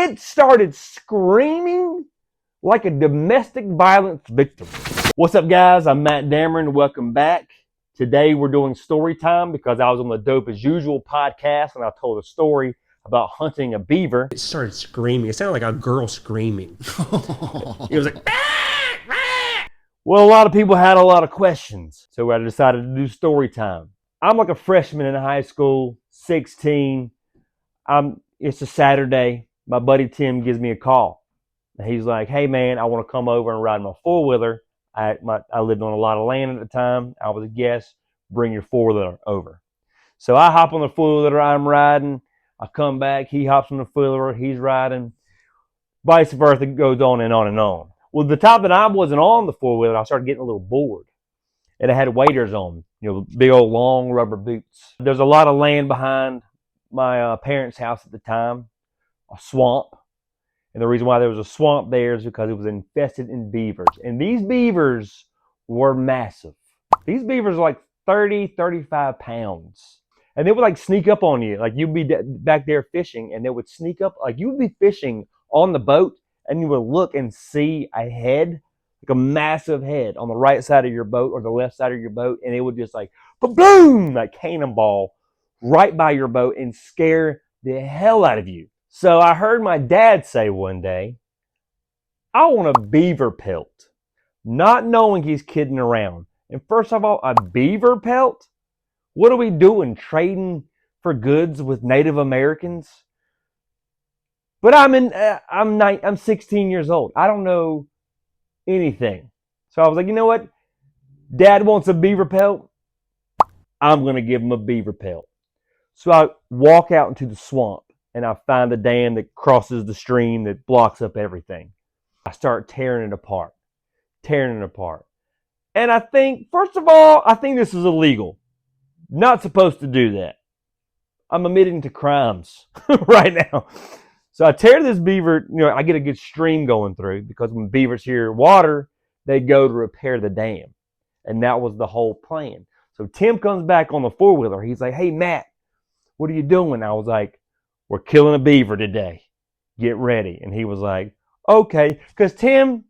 It started screaming like a domestic violence victim. What's up, guys? I'm Matt Dameron. Welcome back. Today we're doing story time because I was on the Dope as Usual podcast and I told a story about hunting a beaver. It started screaming. It sounded like a girl screaming. It was like, well, a lot of people had a lot of questions, so I decided to do story time. I'm like a freshman in high school, 16. It's a Saturday. My buddy Tim gives me a call. And he's like, hey, man, I want to come over and ride my four-wheeler. I lived on a lot of land at the time. I was a guest. Bring your four-wheeler over. So I hop on the four-wheeler. I'm riding. I come back. He hops on the four-wheeler. He's riding. Vice versa. It goes on and on and on. Well, the time that I wasn't on the four-wheeler, I started getting a little bored. And it had waders on, big old long rubber boots. There's a lot of land behind my parents' house at the time, a swamp. And the reason why there was a swamp there is because it was infested in beavers. And these beavers were massive. These beavers were like 30, 35 pounds. And they would like sneak up on you. Like you'd be back there fishing and they would sneak up. Like you would be fishing on the boat and you would look and see a head, like a massive head on the right side of your boat or the left side of your boat. And it would just like, boom, like cannonball right by your boat and scare the hell out of you. So I heard my dad say one day, I want a beaver pelt, not knowing he's kidding around. And first of all, a beaver pelt? What are we doing, trading for goods with Native Americans? But I'm 16 years old. I don't know anything. So I was like, you know what? Dad wants a beaver pelt. I'm going to give him a beaver pelt. So I walk out into the swamp. And I find the dam that crosses the stream that blocks up everything. I start tearing it apart. And I think, first of all, I think this is illegal. Not supposed to do that. I'm admitting to crimes right now. So I tear this beaver, I get a good stream going through because when beavers hear water, they go to repair the dam. And that was the whole plan. So Tim comes back on the four-wheeler. He's like, hey, Matt, what are you doing? I was like, we're killing a beaver today. Get ready. And he was like, okay. Because Tim,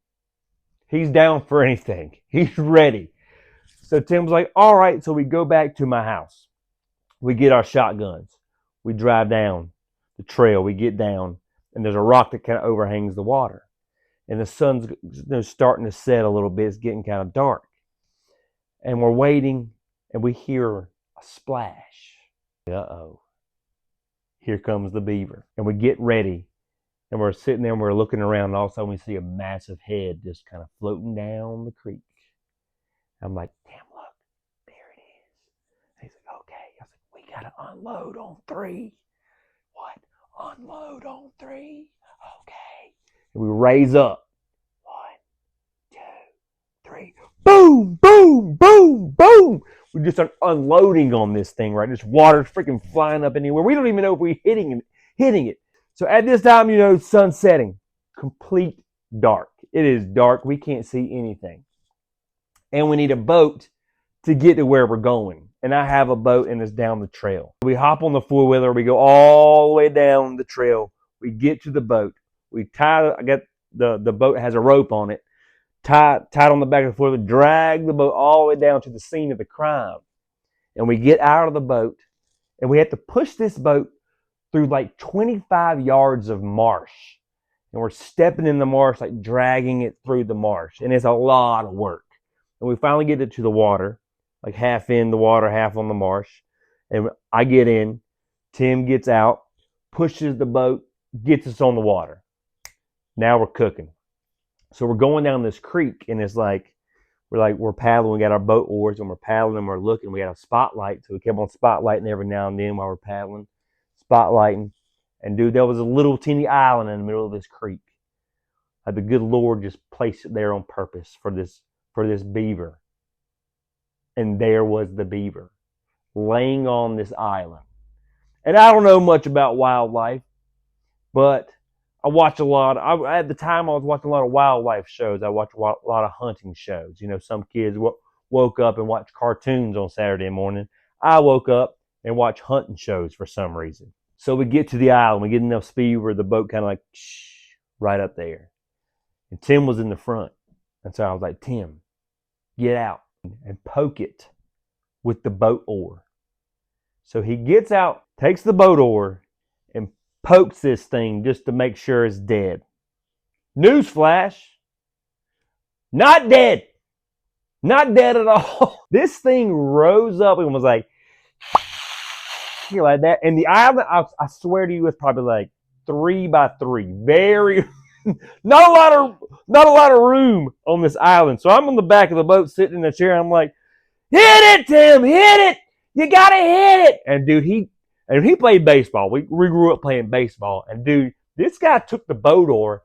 he's down for anything. He's ready. So Tim was like, all right. So we go back to my house. We get our shotguns. We drive down the trail. We get down. And there's a rock that kind of overhangs the water. And the sun's starting to set a little bit. It's getting kind of dark. And we're waiting. And we hear a splash. Uh-oh. Here comes the beaver. And we get ready. And we're sitting there and we're looking around. And all of a sudden we see a massive head just kind of floating down the creek. I'm like, damn, look. There it is. And he's like, okay. I was like, we got to unload on 3. What? Unload on 3? Okay. And we raise up. 1, 2, 3. Boom, boom, boom, boom. We just start unloading on this thing, right? This water's freaking flying up anywhere. We don't even know if we're hitting it. So at this time, sun setting. Complete dark. It is dark. We can't see anything. And we need a boat to get to where we're going. And I have a boat and it's down the trail. We hop on the four-wheeler. We go all the way down the trail. We get to the boat. The boat has a rope on it. Tied on the back of the four-wheeler, drag the boat all the way down to the scene of the crime. And we get out of the boat, and we have to push this boat through like 25 yards of marsh. And we're stepping in the marsh, like dragging it through the marsh. And it's a lot of work. And we finally get it to the water, like half in the water, half on the marsh. And I get in, Tim gets out, pushes the boat, gets us on the water. Now we're cooking. So we're going down this creek, and it's like we're paddling. We got our boat oars, and we're paddling, and we're looking. We got a spotlight, so we kept on spotlighting every now and then while we're paddling, spotlighting. And dude, there was a little teeny island in the middle of this creek. The good Lord just placed it there on purpose for this beaver. And there was the beaver laying on this island. And I don't know much about wildlife, but I watch a lot. At the time, I was watching a lot of wildlife shows. I watched a lot of hunting shows. Some kids woke up and watched cartoons on Saturday morning. I woke up and watched hunting shows for some reason. So we get to the island. We get enough speed where the boat kind of like right up there. And Tim was in the front. And so I was like, Tim, get out and poke it with the boat oar. So he gets out, takes the boat oar, and pokes this thing just to make sure it's dead. Newsflash, not dead. Not dead at all. This thing rose up and was like that. And the island, I swear to you, was probably like 3 by 3. Very, not a lot of room on this island. So I'm on the back of the boat sitting in the chair. I'm like, hit it, Tim, hit it. You gotta hit it. And dude, he played baseball. We grew up playing baseball. And dude, this guy took the boat oar,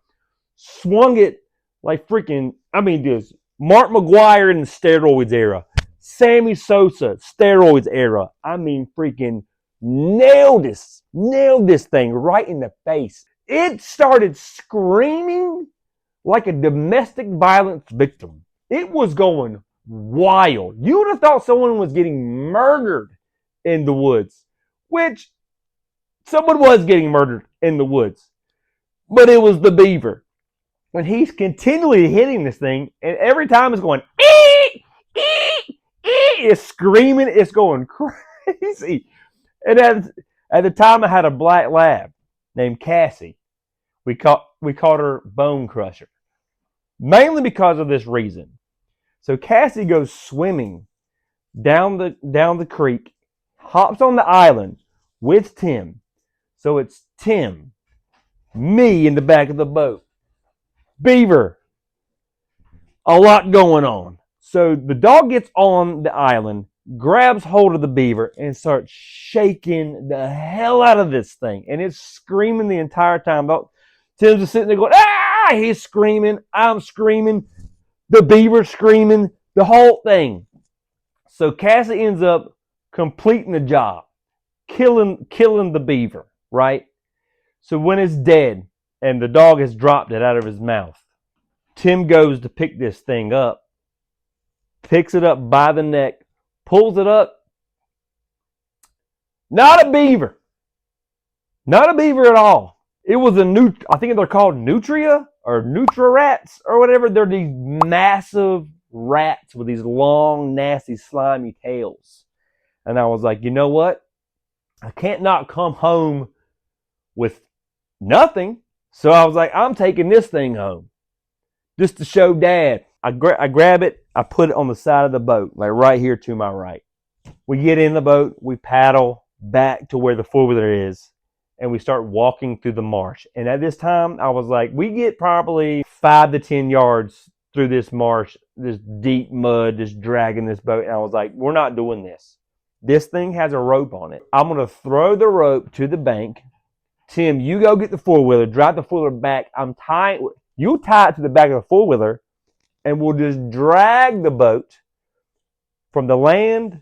swung it like freaking, this Mark McGwire in the steroids era, Sammy Sosa steroids era. Freaking nailed this thing right in the face. It started screaming like a domestic violence victim. It was going wild. You would have thought someone was getting murdered in the woods, which someone was getting murdered in the woods, but it was the beaver. And he's continually hitting this thing, and every time it's going, it's screaming, it's going crazy. And at the time, I had a black lab named Cassie. We called her Bone Crusher, mainly because of this reason. So Cassie goes swimming down the creek, hops on the island with Tim. So it's Tim, me in the back of the boat, Beaver, a lot going on. So the dog gets on the island, grabs hold of the beaver, and starts shaking the hell out of this thing. And it's screaming the entire time. Tim's just sitting there going, ah! He's screaming. I'm screaming. The beaver's screaming. The whole thing. So Cassie ends up completing the job, killing the beaver, right? So when it's dead and the dog has dropped it out of his mouth, Tim goes to pick this thing up, picks it up by the neck, pulls it up. Not a beaver. Not a beaver at all. It was I think they're called nutria or nutra rats or whatever. They're these massive rats with these long, nasty, slimy tails. And I was like, you know what? I can't not come home with nothing. So I was like, I'm taking this thing home just to show Dad. I grab it. I put it on the side of the boat, like right here to my right. We get in the boat. We paddle back to where the four-wheeler is, and we start walking through the marsh. And at this time, I was like, we get probably 5 to 10 yards through this marsh, this deep mud, just dragging this boat. And I was like, we're not doing this. This thing has a rope on it. I'm going to throw the rope to the bank. Tim, you go get the four-wheeler, drive the four-wheeler back. You tie it to the back of the four-wheeler, and we'll just drag the boat from the land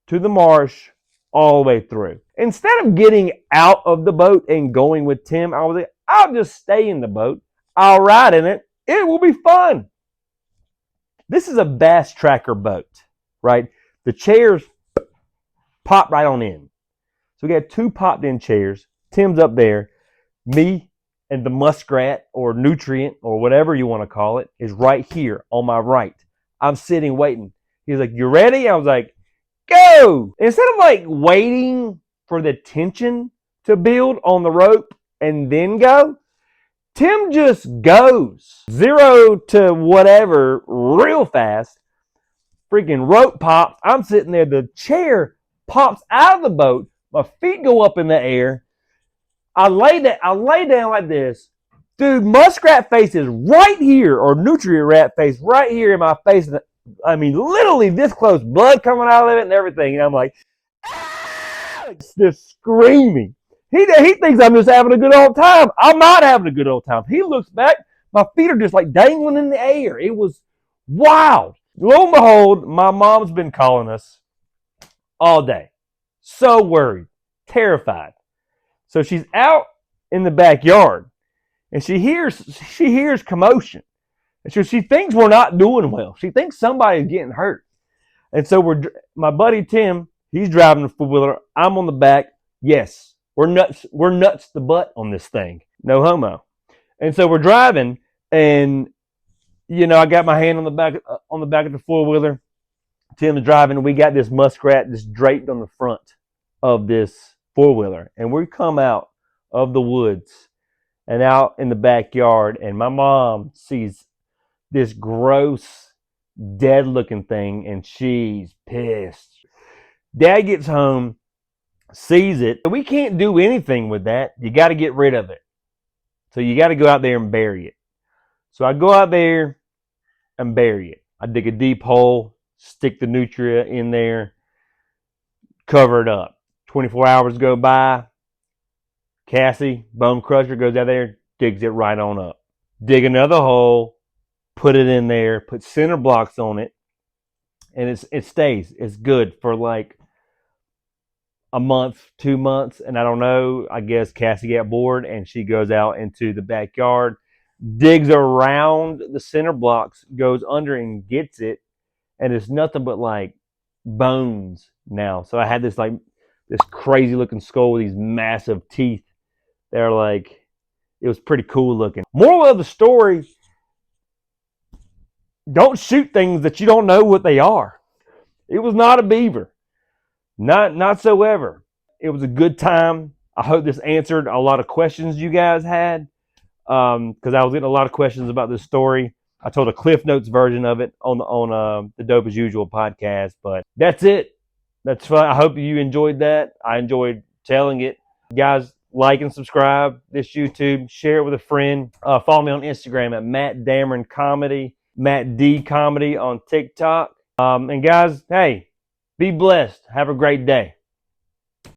to the marsh all the way through. Instead of getting out of the boat and going with Tim, I was like, I'll just stay in the boat. I'll ride in it. It will be fun. This is a bass tracker boat, right? The chairs pop right on in. So we got 2 popped in chairs. Tim's up there. Me and the muskrat or nutrient or whatever you want to call it is right here on my right. I'm sitting waiting. He's like, you ready? I was like, go! Instead of like waiting for the tension to build on the rope and then go, Tim just goes 0 to whatever real fast. Freaking rope pops. I'm sitting there. The chair pops out of the boat. My feet go up in the air. I lay down like this. Dude, muskrat face is right here, or nutrient rat face right here in my face. I mean, literally this close, blood coming out of it and everything. And I'm like, ah! Just screaming. He thinks I'm just having a good old time. I'm not having a good old time. He looks back. My feet are just like dangling in the air. It was wild. Lo and behold, my mom's been calling us all day. So worried, terrified. So she's out in the backyard, and she hears commotion. And so she thinks we're not doing well. She thinks somebody's getting hurt. And so my buddy Tim, he's driving the four-wheeler. I'm on the back. Yes, We're nuts the butt on this thing. No homo. And so we're driving, and I got my hand on the back of the four-wheeler. Tim's driving, and we got this muskrat just draped on the front of this four-wheeler. And we come out of the woods and out in the backyard, and my mom sees this gross, dead-looking thing, and she's pissed. Dad gets home, sees it. We can't do anything with that. You got to get rid of it. So you got to go out there and bury it. So I go out there and bury it. I dig a deep hole, stick the nutria in there, cover it up. 24 hours go by. Cassie, Bone Crusher, goes out there, digs it right on up. Dig another hole, put it in there, put center blocks on it, and it stays. It's good for like a month, 2 months, and I don't know. I guess Cassie got bored, and she goes out into the backyard, digs around the center blocks, goes under and gets it, and it's nothing but like bones now. So I had this crazy looking skull with these massive teeth. They're like, it was pretty cool looking. Moral of the story: don't shoot things that you don't know what they are. It was not a beaver. Not so ever. It was a good time. I hope this answered a lot of questions you guys had, because I was getting a lot of questions about this story. I told a Cliff Notes version of it on the Dope as Usual podcast, but that's it. That's fun. I hope you enjoyed that. I enjoyed telling it. Guys, like and subscribe this YouTube. Share it with a friend. Follow me on Instagram at Matt Dameron Comedy, Matt D Comedy on TikTok. And guys, hey, be blessed. Have a great day.